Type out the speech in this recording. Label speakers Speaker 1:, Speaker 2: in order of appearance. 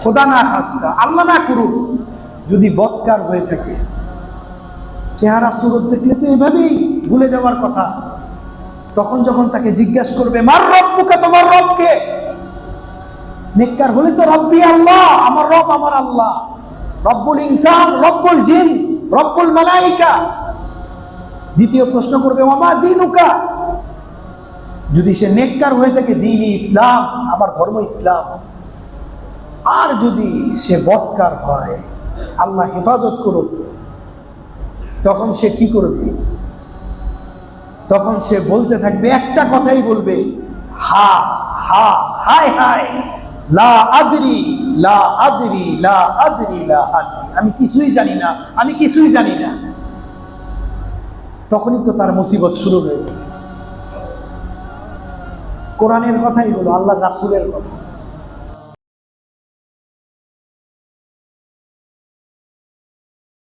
Speaker 1: খোদা না খাস্তা, আল্লাহ না করুক, যদি বদকার হয়ে থাকে, চেহারা সুরত দেখলে তো এভাবেই ভুলে যাওয়ার কথা। তখন যখন তাকে জিজ্ঞাসা করবে মার রব্বুকা, তোমার রবকে, নেককার হলে তো রব্বি আল্লাহ, আমার রব আমার আল্লাহ, রব্বুল ইনসান, রব্বুল জিন, রব্বুল মালাইকা। দ্বিতীয় প্রশ্ন করবে ওমা দীনুকা, যদি সে নেককার হয়ে থাকে দ্বীন ইসলাম, আমার ধর্ম ইসলাম। আর যদি সে বদকার হয়, আল্লাহ হেফাজত করুক, তখন সে কি করবে? তখন সে বলতে থাকবে, একটা কথাই বলবে, হা হা হায় হায়, লা আদরি লা আদরি লা আদরি লা আদরি, আমি কিছুই জানি না, আমি কিছুই জানি না। তখনই তো তার মুসিবত শুরু হয়ে যাবে। কোরআনের কথাই বলো, আল্লাহ রাসূলের কথা।